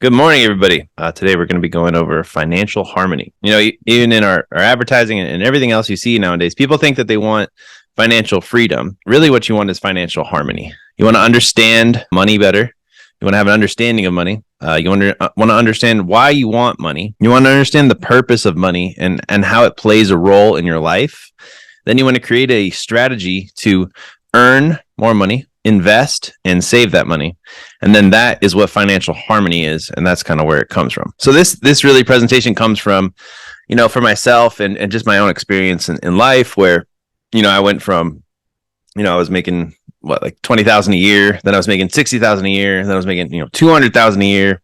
Good morning, everybody. Today we're going to be going over financial harmony. Even in our advertising and everything else you see nowadays, people think that they want financial freedom. Really, what you want is financial harmony. You want to understand money better. You want to have an understanding of money. You want to understand why you want money. You want to understand the purpose of money and how it plays a role in your life. Then you want to create a strategy to earn more money, invest, and save that money. And then that is what financial harmony is. And that's kind of where it comes from. So this really presentation comes from, for myself and just my own experience in life where, I went from, I was making like 20,000 a year. Then I was making 60,000 a year. Then I was making, 200,000 a year.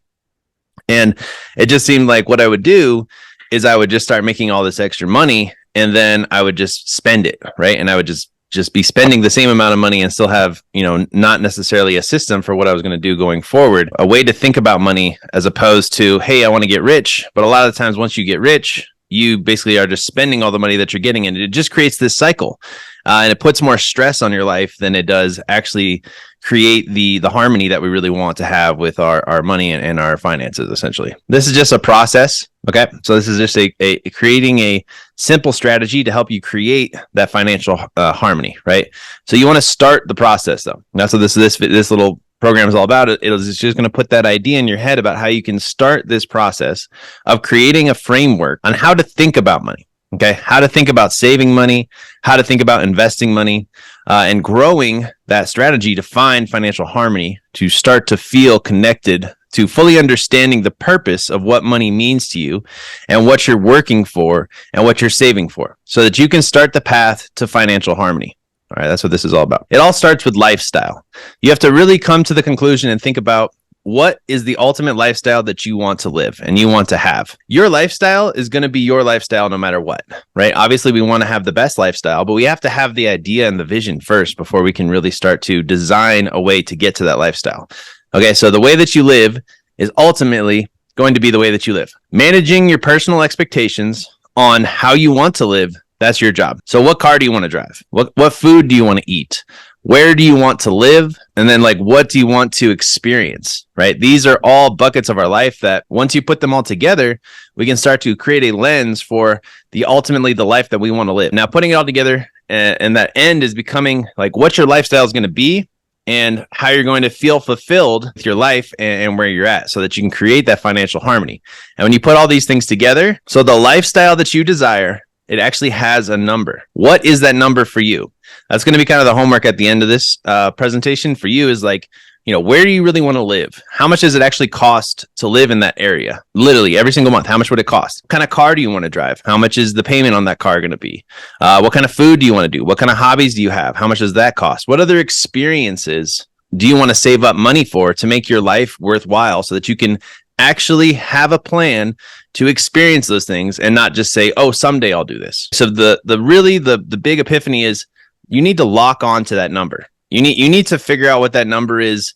And it just seemed like what I would do is I would just start making all this extra money and then I would just spend it. Right. And I would just be spending the same amount of money and still have, not necessarily a system for what I was going to do going forward, a way to think about money as opposed to, hey, I want to get rich. But a lot of the times once you get rich, you basically are just spending all the money that you're getting, and it just creates this cycle. And it puts more stress on your life than it does actually create the harmony that we really want to have with our money and our finances, essentially. This is just a process. Okay. So this is just a creating a simple strategy to help you create that financial harmony, right? So you want to start the process though. That's what this little program is all about. It's just going to put that idea in your head about how you can start this process of creating a framework on how to think about money. Okay, how to think about saving money, how to think about investing money, and growing that strategy to find financial harmony, to start to feel connected to fully understanding the purpose of what money means to you and what you're working for and what you're saving for, so that you can start the path to financial harmony. All right, that's what this is all about. It all starts with lifestyle. You have to really come to the conclusion and think about what is the ultimate lifestyle that you want to live and you want to have. Your lifestyle is going to be your lifestyle no matter what, right? Obviously, we want to have the best lifestyle, but we have to have the idea and the vision first before we can really start to design a way to get to that lifestyle. Okay, so the way that you live is ultimately going to be the way that you live. Managing your personal expectations on how you want to live, that's your job. So what car do you want to drive? What food do you want to eat? Where do you want to live? And then what do you want to experience, right? These are all buckets of our life that once you put them all together, we can start to create a lens for ultimately the life that we want to live. Now, putting it all together and that end is becoming what your lifestyle is going to be and how you're going to feel fulfilled with your life and where you're at, so that you can create that financial harmony. And when you put all these things together, so the lifestyle that you desire, it actually has a number. What is that number for you? That's going to be kind of the homework at the end of this presentation for you is where do you really want to live? How much does it actually cost to live in that area? Literally every single month. How much would it cost? What kind of car do you want to drive? How much is the payment on that car going to be? What kind of food do you want to do? What kind of hobbies do you have? How much does that cost? What other experiences do you want to save up money for to make your life worthwhile, so that you can actually have a plan to experience those things and not just say, oh, someday I'll do this. So the big epiphany is you need to lock on to that number. You need to figure out what that number is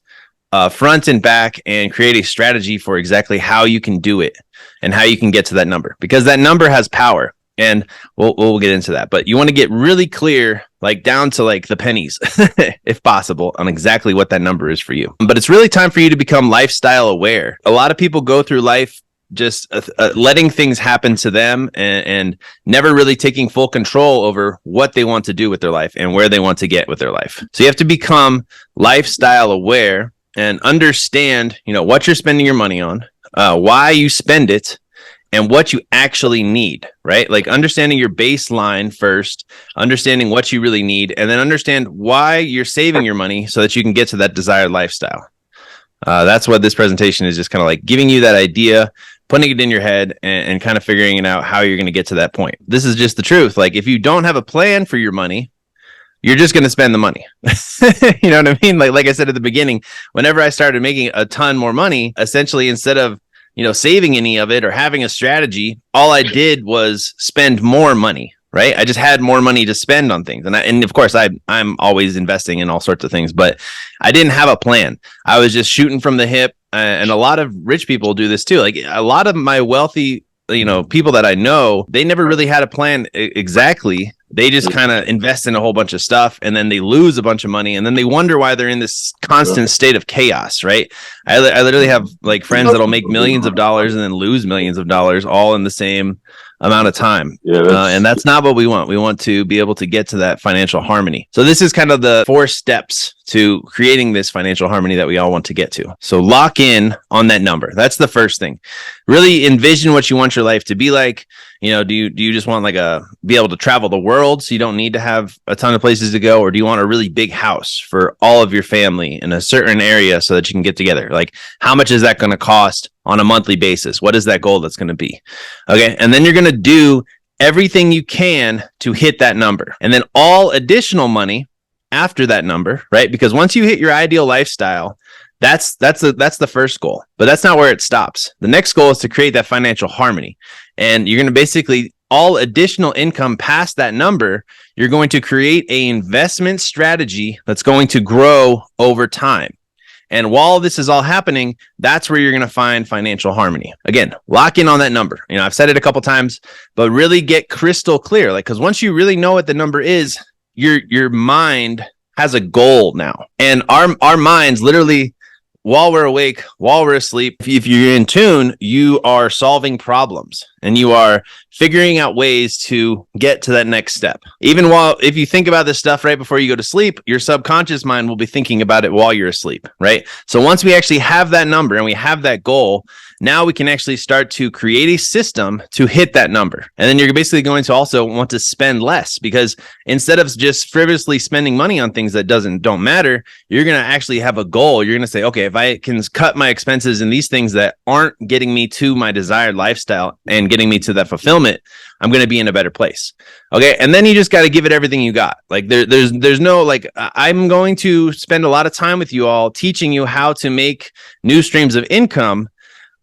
front and back, and create a strategy for exactly how you can do it and how you can get to that number, because that number has power. And we'll get into that. But you want to get really clear, down to the pennies, if possible, on exactly what that number is for you. But it's really time for you to become lifestyle aware. A lot of people go through life just letting things happen to them and never really taking full control over what they want to do with their life and where they want to get with their life. So you have to become lifestyle aware and understand, what you're spending your money on, why you spend it, and what you actually need, right? Understanding your baseline first, understanding what you really need, and then understand why you're saving your money so that you can get to that desired lifestyle. That's what this presentation is, just kind of giving you that idea, putting it in your head and kind of figuring out how you're going to get to that point. This is just the truth. If you don't have a plan for your money, you're just going to spend the money. You know what I mean? Like I said at the beginning, whenever I started making a ton more money, essentially instead of saving any of it or having a strategy, all I did was spend more money, right? I just had more money to spend on things. And of course, I'm always investing in all sorts of things, but I didn't have a plan. I was just shooting from the hip. And a lot of rich people do this too. A lot of my wealthy, people that I know, they never really had a plan exactly They just kind of invest in a whole bunch of stuff, and then they lose a bunch of money, and then they wonder why they're in this constant state of chaos, right? I literally have like friends that'll make millions of dollars and then lose millions of dollars all in the same amount of time. And that's not what we want. We want to be able to get to that financial harmony. So this is kind of the 4 steps to creating this financial harmony that we all want to get to. So lock in on that number. That's the first thing. Really envision what you want your life to be like. You know, do you just want be able to travel the world so you don't need to have a ton of places to go? Or do you want a really big house for all of your family in a certain area so that you can get together? Like, how much is that going to cost on a monthly basis? What is that goal that's going to be? Okay. And then you're going to do everything you can to hit that number. And then all additional money after that number, right? Because once you hit your ideal lifestyle, that's the first goal, but that's not where it stops. The next goal is to create that financial harmony. And you're going to basically all additional income past that number, you're going to create an investment strategy that's going to grow over time. And while this is all happening, that's where you're going to find financial harmony. Again, lock in on that number. You know, I've said it a couple times, but really get crystal clear. Like, because once you really know what the number is, your mind has a goal now. And our minds literally, while we're awake, while we're asleep, if you're in tune, you are solving problems and you are figuring out ways to get to that next step. Even if you think about this stuff right before you go to sleep, your subconscious mind will be thinking about it while you're asleep, right? So once we actually have that number and we have that goal, now we can actually start to create a system to hit that number. And then you're basically going to also want to spend less, because instead of just frivolously spending money on things that don't matter, you're going to actually have a goal. You're going to say, okay, if I can cut my expenses in these things that aren't getting me to my desired lifestyle and getting me to that fulfillment, I'm going to be in a better place. Okay. And then you just got to give it everything you got. Like there's no, like, I'm going to spend a lot of time with you all teaching you how to make new streams of income.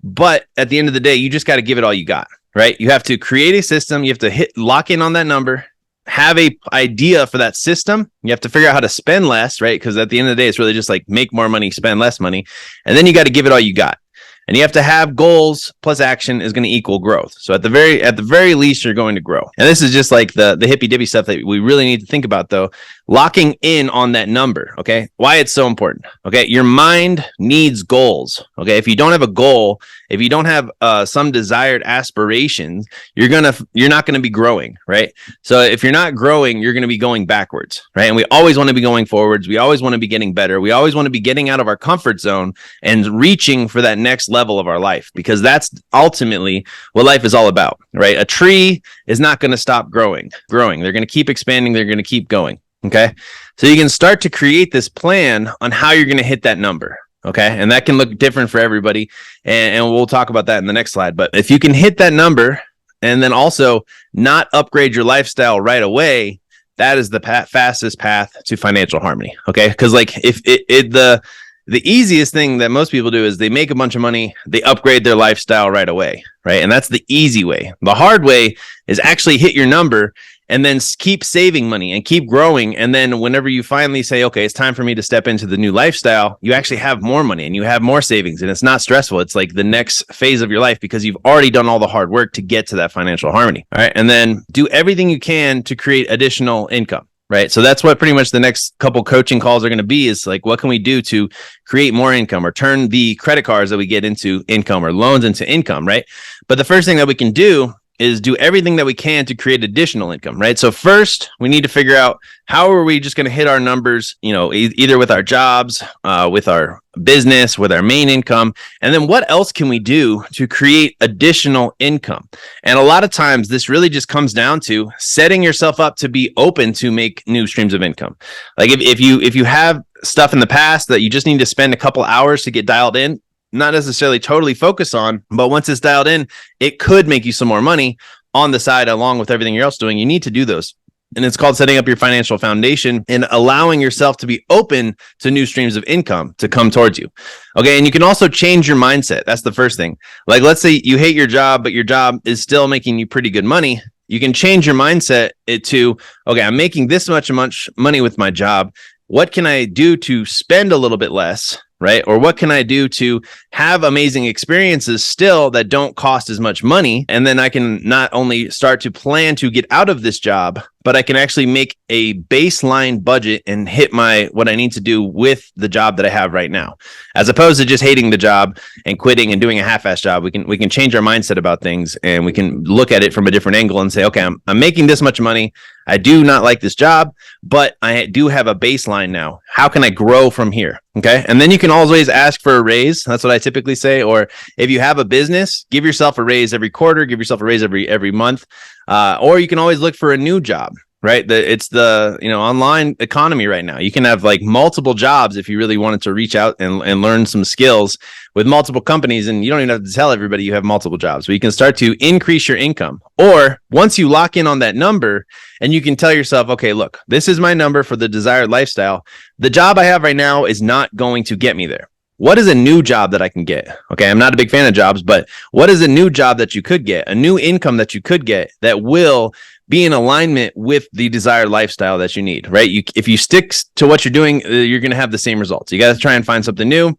But at the end of the day, you just got to give it all you got, right? You have to create a system. You have to lock in on that number, have a idea for that system. You have to figure out how to spend less, right? Because at the end of the day, it's really just like make more money, spend less money. And then you got to give it all you got. And you have to have goals plus action is going to equal growth. So at the very least, you're going to grow. And this is just like the hippy dippy stuff that we really need to think about, though. Locking in on that number. Okay. Why it's so important. Okay. Your mind needs goals. Okay. If you don't have a goal, if you don't have some desired aspirations, you're not going to be growing. Right. So if you're not growing, you're going to be going backwards. Right. And we always want to be going forwards. We always want to be getting better. We always want to be getting out of our comfort zone and reaching for that next level of our life, because that's ultimately what life is all about. Right. A tree is not going to stop growing. They're going to keep expanding. They're going to keep going. Okay. So you can start to create this plan on how you're going to hit that number. Okay. And that can look different for everybody. And we'll talk about that in the next slide. But if you can hit that number and then also not upgrade your lifestyle right away, that is the fastest path to financial harmony. Okay. Because like if the easiest thing that most people do is they make a bunch of money, they upgrade their lifestyle right away. Right. And that's the easy way. The hard way is actually hit your number and then keep saving money and keep growing. And then whenever you finally say, okay, it's time for me to step into the new lifestyle, you actually have more money and you have more savings, and it's not stressful. It's like the next phase of your life because you've already done all the hard work to get to that financial harmony. All right. And then do everything you can to create additional income. Right. So that's what pretty much the next couple coaching calls are going to be, is like, what can we do to create more income or turn the credit cards that we get into income or loans into income? Right. But the first thing that we can do is do everything that we can to create additional income, right? So first, we need to figure out how are we just going to hit our numbers, you know, either with our jobs, with our business, with our main income, and then what else can we do to create additional income? And a lot of times, this really just comes down to setting yourself up to be open to make new streams of income. Like if you have stuff in the past that you just need to spend a couple hours to get dialed in, not necessarily totally focus on, but once it's dialed in, it could make you some more money on the side along with everything you're else doing. You need to do those. And it's called setting up your financial foundation and allowing yourself to be open to new streams of income to come towards you. Okay. And you can also change your mindset. That's the first thing. Like, let's say you hate your job, but your job is still making you pretty good money. You can change your mindset to, okay, I'm making this much money with my job. What can I do to spend a little bit less? Right? Or what can I do to have amazing experiences still that don't cost as much money? And then I can not only start to plan to get out of this job, but I can actually make a baseline budget and hit what I need to do with the job that I have right now, as opposed to just hating the job and quitting and doing a half-ass job. We can change our mindset about things, and we can look at it from a different angle and say, okay, I'm making this much money. I do not like this job, but I do have a baseline now. How can I grow from here? Okay. And then you can always ask for a raise. That's what I typically say. Or if you have a business, give yourself a raise every quarter, give yourself a raise every month. Or you can always look for a new job, right? It's the online economy right now. You can have like multiple jobs if you really wanted to reach out and learn some skills with multiple companies, and you don't even have to tell everybody you have multiple jobs, but you can start to increase your income. Or once you lock in on that number and you can tell yourself, okay, look, this is my number for the desired lifestyle. The job I have right now is not going to get me there. What is a new job that I can get? Okay, I'm not a big fan of jobs, but what is a new job that you could get, a new income that you could get that will be in alignment with the desired lifestyle that you need, right? If you stick to what you're doing, you're going to have the same results. You got to try and find something new.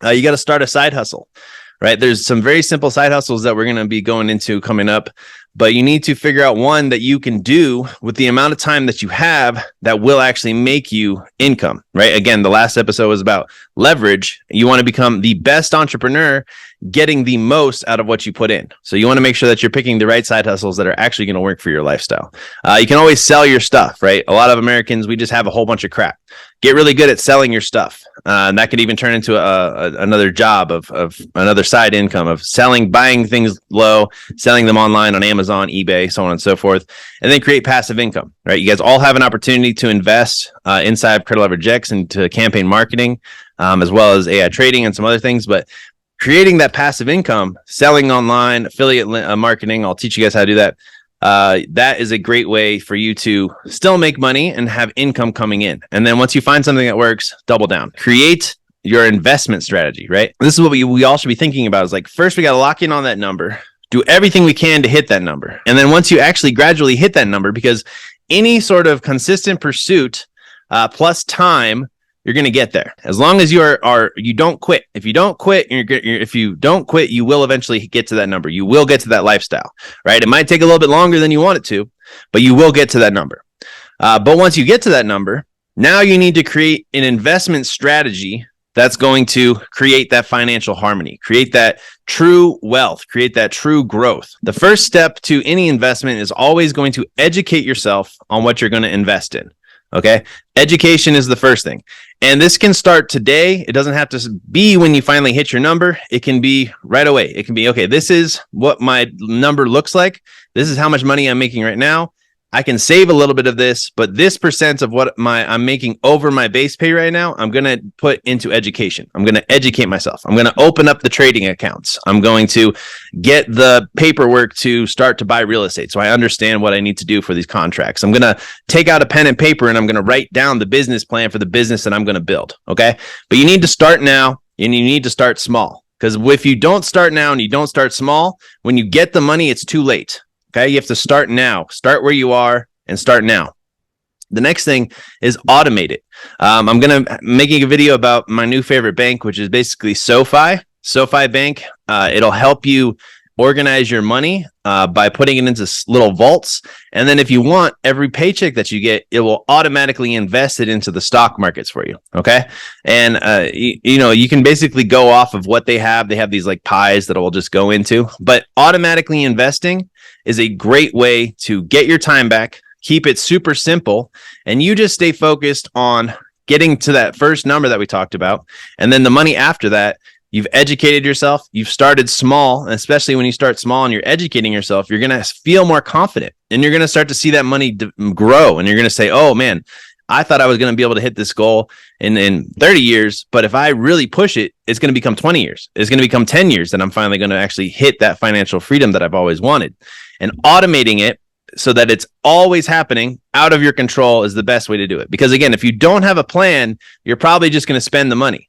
You got to start a side hustle, right? There's some very simple side hustles that we're going to be going into coming up, but you need to figure out one that you can do with the amount of time that you have that will actually make you income, right? Again, the last episode was about leverage. You want to become the best entrepreneur, getting the most out of what you put in. So you want to make sure that you're picking the right side hustles that are actually going to work for your lifestyle. You can always sell your stuff, right? A lot of Americans, we just have a whole bunch of crap. Get really good at selling your stuff. And that could even turn into another job of another side income of buying things low, selling them online on Amazon, eBay, so on and so forth, and then create passive income, right? You guys all have an opportunity to invest inside of Credit Leverage X into campaign marketing, as well as AI trading and some other things, but creating that passive income, selling online, affiliate marketing, I'll teach you guys how to do that. That is a great way for you to still make money and have income coming in. And then once you find something that works, double down. Create your investment strategy, right? This is what we all should be thinking about, is like, first we got to lock in on that number, do everything we can to hit that number. And then once you actually gradually hit that number, because any sort of consistent pursuit plus time, you're going to get there. As long as you don't quit. If you don't quit, you will eventually get to that number. You will get to that lifestyle, right? It might take a little bit longer than you want it to, but you will get to that number. But once you get to that number, now you need to create an investment strategy that's going to create that financial harmony, create that true wealth, create that true growth. The first step to any investment is always going to educate yourself on what you're going to invest in. Okay. Education is the first thing. And this can start today. It doesn't have to be when you finally hit your number. It can be right away. It can be, okay, this is what my number looks like. This is how much money I'm making right now. I can save a little bit of this, but this percent of what I'm making over my base pay right now, I'm going to put into education. I'm going to educate myself. I'm going to open up the trading accounts. I'm going to get the paperwork to start to buy real estate, so I understand what I need to do for these contracts. I'm going to take out a pen and paper, and I'm going to write down the business plan for the business that I'm going to build. Okay. But you need to start now, and you need to start small, because if you don't start now and you don't start small, when you get the money, it's too late. Okay, you have to start now. Start where you are and start now. The next thing is automate it. I'm going to making a video about my new favorite bank, which is basically SoFi Bank. It'll help you organize your money by putting it into little vaults. And then if you want, every paycheck that you get, it will automatically invest it into the stock markets for you. Okay. And, you can basically go off of what they have. They have these like pies that will just go into, but automatically investing is a great way to get your time back, keep it super simple, and you just stay focused on getting to that first number that we talked about. And then the money after that, you've educated yourself, you've started small, and especially when you start small and you're educating yourself, you're going to feel more confident, and you're going to start to see that money grow. And you're going to say, oh man, I thought I was going to be able to hit this goal in 30 years, but if I really push it, it's going to become 20 years. It's going to become 10 years, and I'm finally going to actually hit that financial freedom that I've always wanted. And automating it so that it's always happening out of your control is the best way to do it. Because again, if you don't have a plan, you're probably just going to spend the money.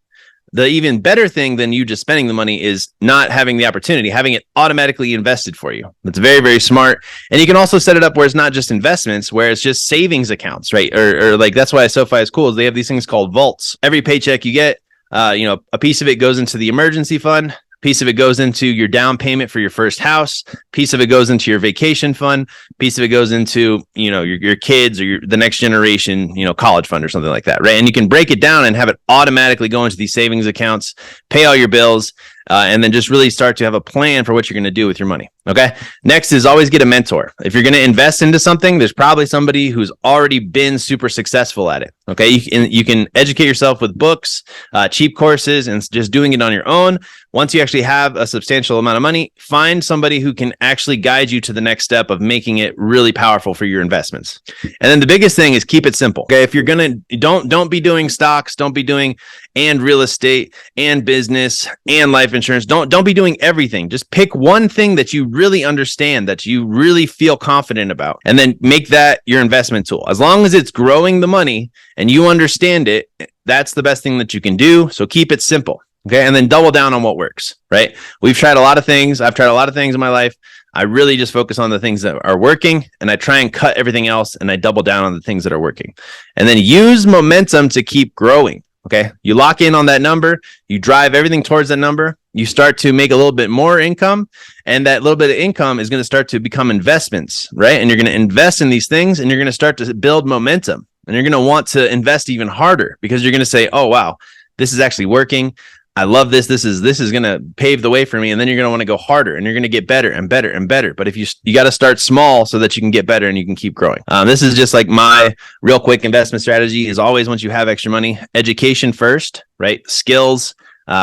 The even better thing than you just spending the money is not having the opportunity, having it automatically invested for you. That's very, very smart. And you can also set it up where it's not just investments, where it's just savings accounts, right? Or like, that's why SoFi is cool, is they have these things called vaults. Every paycheck you get, a piece of it goes into the emergency fund. Piece of it goes into your down payment for your first house. Piece of it goes into your vacation fund. Piece of it goes into, your kids or the next generation, college fund or something like that, right? And you can break it down and have it automatically go into these savings accounts, pay all your bills, and then just really start to have a plan for what you're going to do with your money. Okay. Next is always get a mentor. If you're going to invest into something, there's probably somebody who's already been super successful at it. Okay. You can educate yourself with books, cheap courses, and just doing it on your own. Once you actually have a substantial amount of money, find somebody who can actually guide you to the next step of making it really powerful for your investments. And then the biggest thing is keep it simple. Okay. If you're going to, don't be doing stocks, don't be doing and real estate and business and life insurance. Don't be doing everything. Just pick one thing that you really understand, that you really feel confident about, and then make that your investment tool. As long as it's growing the money and you understand it, that's the best thing that you can do. So keep it simple. Okay. And then double down on what works, right? We've tried a lot of things. I've tried a lot of things in my life. I really just focus on the things that are working, and I try and cut everything else, and I double down on the things that are working. And then use momentum to keep growing. Okay. You lock in on that number, you drive everything towards that number, you start to make a little bit more income, and that little bit of income is going to start to become investments, right? And you're going to invest in these things, and you're going to start to build momentum, and you're going to want to invest even harder because you're going to say, oh, wow, this is actually working. I love this. This is going to pave the way for me. And then you're going to want to go harder, and you're going to get better and better and better. But if you got to start small so that you can get better and you can keep growing. This is just like my real quick investment strategy is always, once you have extra money, education first, right? Skills.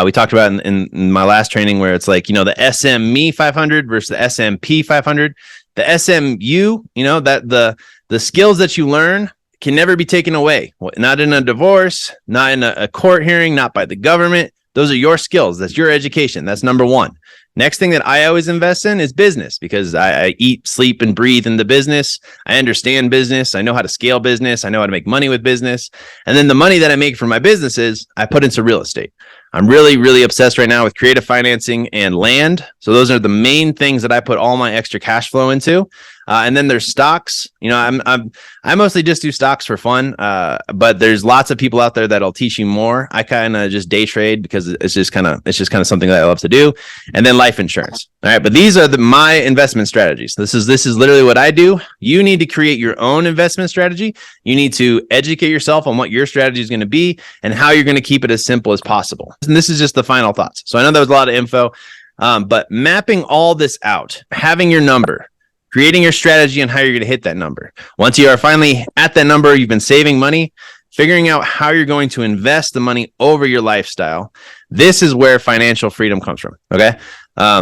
We talked about in my last training where it's like, the SME 500 versus the SMP 500. The SMU, that the skills that you learn can never be taken away. Not in a divorce, not in a court hearing, not by the government. Those are your skills. That's your education. That's number one. Next thing that I always invest in is business, because I eat, sleep, and breathe in the business. I understand business. I know how to scale business. I know how to make money with business. And then the money that I make from my businesses, I put into real estate. I'm really, really obsessed right now with creative financing and land. So those are the main things that I put all my extra cash flow into. And then there's stocks. I mostly just do stocks for fun. But there's lots of people out there that'll teach you more. I kind of just day trade because it's just kind of something that I love to do. And then life insurance. All right. But these are my investment strategies. This is literally what I do. You need to create your own investment strategy. You need to educate yourself on what your strategy is going to be and how you're going to keep it as simple as possible. And this is just the final thoughts. So I know that was a lot of info, but mapping all this out, having your number, creating your strategy on how you're going to hit that number. Once you are finally at that number, you've been saving money, figuring out how you're going to invest the money over your lifestyle. This is where financial freedom comes from. Okay.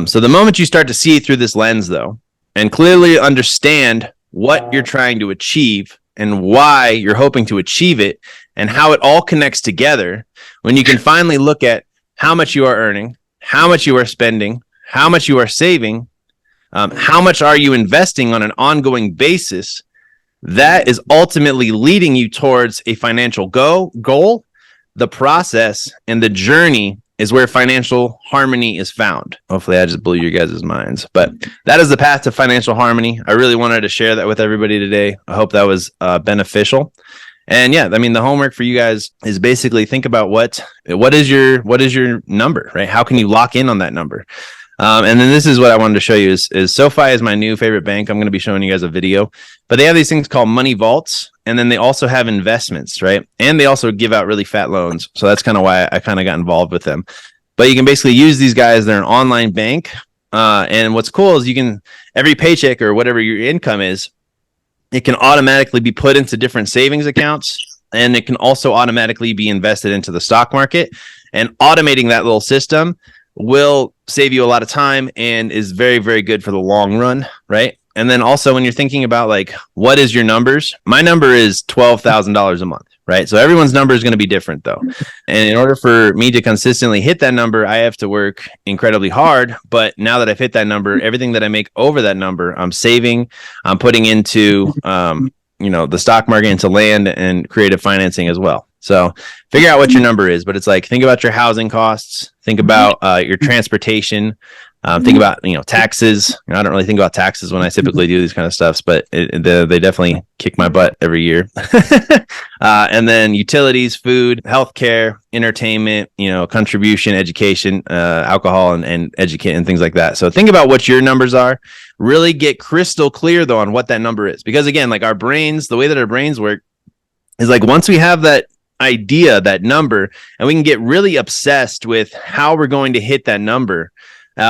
So the moment you start to see through this lens, though, and clearly understand what you're trying to achieve and why you're hoping to achieve it and how it all connects together, when you can finally look at how much you are earning, how much you are spending, how much you are saving, how much are you investing on an ongoing basis, that is ultimately leading you towards a financial goal. The process and the journey is where financial harmony is found. Hopefully I just blew you guys' minds, but that is the path to financial harmony. I really wanted to share that with everybody today. I hope that was beneficial. And yeah, the homework for you guys is basically think about what is your number, right? How can you lock in on that number? And then this is what I wanted to show you is SoFi is my new favorite bank. I'm going to be showing you guys a video, but they have these things called money vaults. And then they also have investments, right? And they also give out really fat loans. So that's kind of why I kind of got involved with them. But you can basically use these guys. They're an online bank. And what's cool is you can, every paycheck or whatever your income is, it can automatically be put into different savings accounts. And it can also automatically be invested into the stock market. And automating that little system will save you a lot of time and is very, very good for the long run, right? And then also when you're thinking about like, what is your numbers? My number is $12,000 a month, right? So everyone's number is going to be different though. And in order for me to consistently hit that number, I have to work incredibly hard. But now that I've hit that number, everything that I make over that number, I'm saving, I'm putting into, the stock market, into land and creative financing as well. So figure out what your number is, but it's like, think about your housing costs, think about your transportation, Think about, taxes. I don't really think about taxes when I typically do these kind of stuffs, but they definitely kick my butt every year. And then utilities, food, healthcare, entertainment, contribution, education, alcohol, and educate and things like that. So think about what your numbers are. Really get crystal clear though on what that number is, because again, like our brains, the way that our brains work is like once we have that idea, that number, and we can get really obsessed with how we're going to hit that number.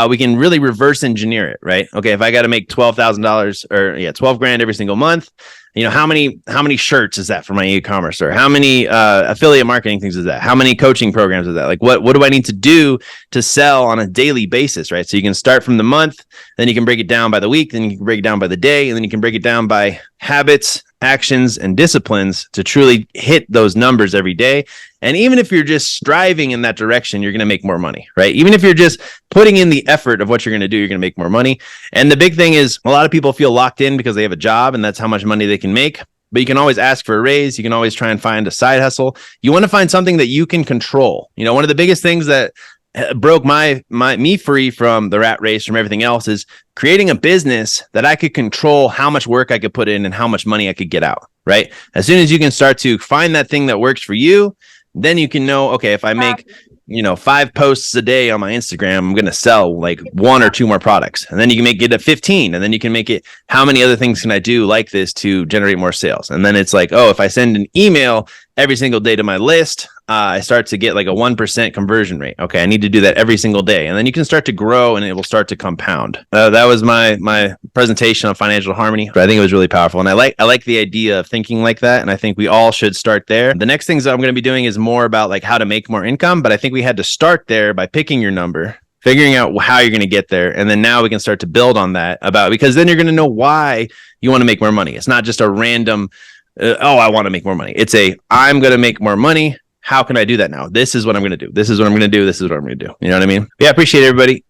We can really reverse engineer it, right? Okay, if I got to make $12,000 or 12 grand every single month, how many shirts is that for my e-commerce, or how many affiliate marketing things is that? How many coaching programs is that? Like what do I need to do to sell on a daily basis, right? So you can start from the month, then you can break it down by the week, then you can break it down by the day, and then you can break it down by habits, actions, and disciplines to truly hit those numbers every day. And even if you're just striving in that direction, you're going to make more money, right? Even if you're just putting in the effort of what you're going to do, you're going to make more money. And the big thing is a lot of people feel locked in because they have a job and that's how much money they can make. But you can always ask for a raise. You can always try and find a side hustle. You want to find something that you can control. One of the biggest things that broke me free from the rat race, from everything else, is creating a business that I could control how much work I could put in and how much money I could get out, right? As soon as you can start to find that thing that works for you, then you can know, okay, if I make 5 posts a day on my Instagram, I'm going to sell like 1 or 2 more products. And then you can make it a 15. And then you can make it, how many other things can I do like this to generate more sales? And then it's like, oh, if I send an email every single day to my list, I start to get like a 1% conversion rate. Okay, I need to do that every single day. And then you can start to grow and it will start to compound. That was my presentation on financial harmony. I think it was really powerful. And I like the idea of thinking like that. And I think we all should start there. The next things that I'm going to be doing is more about like how to make more income. But I think we had to start there by picking your number, figuring out how you're going to get there. And then now we can start to build on that because then you're going to know why you want to make more money. It's not just a random, I want to make more money. It's I'm going to make more money. How can I do that now? This is what I'm going to do. This is what I'm going to do. This is what I'm going to do. You know what I mean? Yeah, I appreciate everybody.